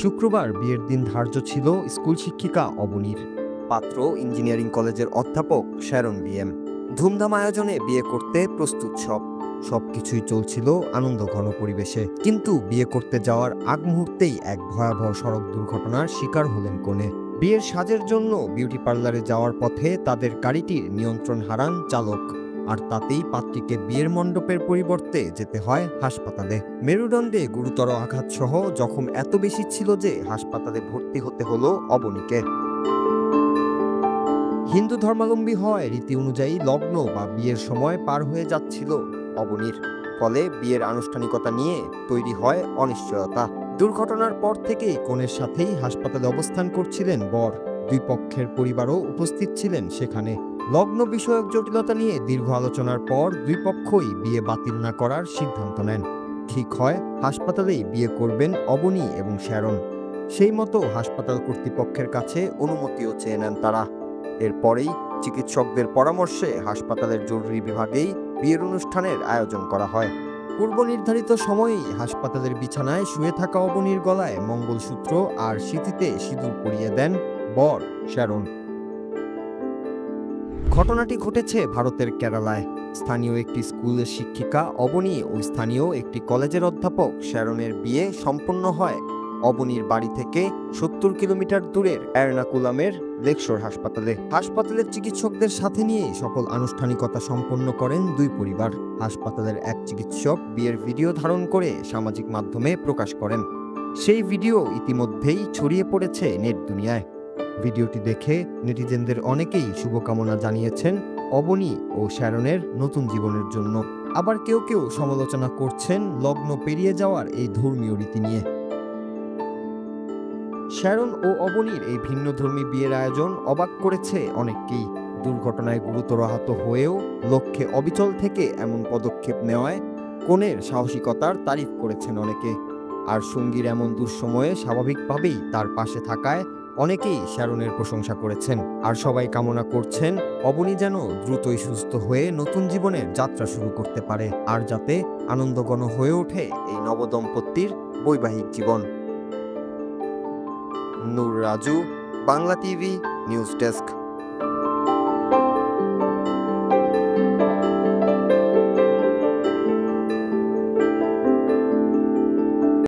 শুক্রবার বিয়ের দিন ধার্য ছিল স্কুল শিক্ষিকা অবনীর। পাত্র ইঞ্জিনিয়ারিং কলেজের অধ্যাপক শ্যারন বিএম। ধুমধাম আয়োজনে বিয়ে করতে প্রস্তুত সবকিছুই চলছিল আনন্দঘন পরিবেশে। কিন্তু বিয়ে করতে যাওয়ার আগ মুহূর্তেই এক ভয়াবহ সড়ক দুর্ঘটনার শিকার হলেন কনে। বিয়ের সাজের জন্য বিউটি পার্লারে যাওয়ার পথে তাদের গাড়িটির নিয়ন্ত্রণ হারান চালক, আর তাতেই পাত্রীকে বিয়ের মণ্ডপের পরিবর্তে যেতে হয় হাসপাতালে। মেরুদণ্ডে গুরুতর আঘাত সহ জখম এত বেশি ছিল যে হাসপাতালে ভর্তি হতে হলো অবনীকে। হিন্দু ধর্মাবলম্বী হয় রীতি অনুযায়ী লগ্ন বা বিয়ের সময় পার হয়ে যাচ্ছিল অবনীর। ফলে বিয়ের আনুষ্ঠানিকতা নিয়ে তৈরি হয় অনিশ্চয়তা। দুর্ঘটনার পর থেকেই কনের সাথেই হাসপাতালে অবস্থান করছিলেন বর। দুই পক্ষের পরিবারও উপস্থিত ছিলেন সেখানে। লগ্ন বিষয়ক জটিলতা নিয়ে দীর্ঘ আলোচনার পর দুই পক্ষই বিয়ে বাতিল না করার সিদ্ধান্ত নেন। ঠিক হয় হাসপাতালেই বিয়ে করবেন অবনী এবং শ্যারন। সেই মতো হাসপাতাল কর্তৃপক্ষের কাছে অনুমতিও চেয়ে নেন তারা। এরপরেই চিকিৎসকদের পরামর্শে হাসপাতালের জরুরি বিভাগেই বিয়ের অনুষ্ঠানের আয়োজন করা হয়। পূর্ব নির্ধারিত সময়েই হাসপাতালের বিছানায় শুয়ে থাকা অবনীর গলায় মঙ্গলসূত্র আর সিঁথিতে সিঁদুর পরিয়ে দেন বর শ্যারন। ঘটনাটি ঘটেছে ভারতের কেরালায়। স্থানীয় একটি স্কুলের শিক্ষিকা অবনী ও স্থানীয় একটি কলেজের অধ্যাপক শ্যারনের বিয়ে সম্পন্ন হয় অবনীর বাড়ি থেকে ৭০ কিলোমিটার দূরের এর্নাকুলামের লেকশোর হাসপাতালে। হাসপাতালের চিকিৎসকদের সাথে নিয়ে সকল আনুষ্ঠানিকতা সম্পন্ন করেন দুই পরিবার। হাসপাতালের এক চিকিৎসক বিয়ের ভিডিও ধারণ করে সামাজিক মাধ্যমে প্রকাশ করেন। সেই ভিডিও ইতিমধ্যেই ছড়িয়ে পড়েছে নেট দুনিয়ায়। ভিডিওটি দেখে নেটিজেনদের অনেকেই শুভকামনা জানিয়েছেন অবনী ও শ্যারনের নতুন জীবনের জন্য। আবার কেউ কেউ সমালোচনা করছেন লগ্ন পেরিয়ে যাওয়ার এই ধর্মীয় রীতি নিয়ে। শ্যারন ও অবনীর এই ভিন্নধর্মী বিয়ের আয়োজন অবাক করেছে অনেককেই। দুর্ঘটনায় গুরুতর আহত হয়েও লক্ষ্যে অবিচল থেকে এমন পদক্ষেপ নেওয়ায় কনের সাহসিকতার তারিফ করেছেন অনেকে। আর সঙ্গীর এমন দুঃসময়ে স্বাভাবিকভাবেই তার পাশে থাকায় অনেকেই শ্যারনের প্রশংসা করেছেন। আর সবাই কামনা করছেন অবনী যেন দ্রুতই সুস্থ হয়ে নতুন জীবনের যাত্রা শুরু করতে পারে, আর যাতে আনন্দঘন হয়ে ওঠে এই নবদম্পতির বৈবাহিক জীবন। Noor Raju, Bangla TV news desk.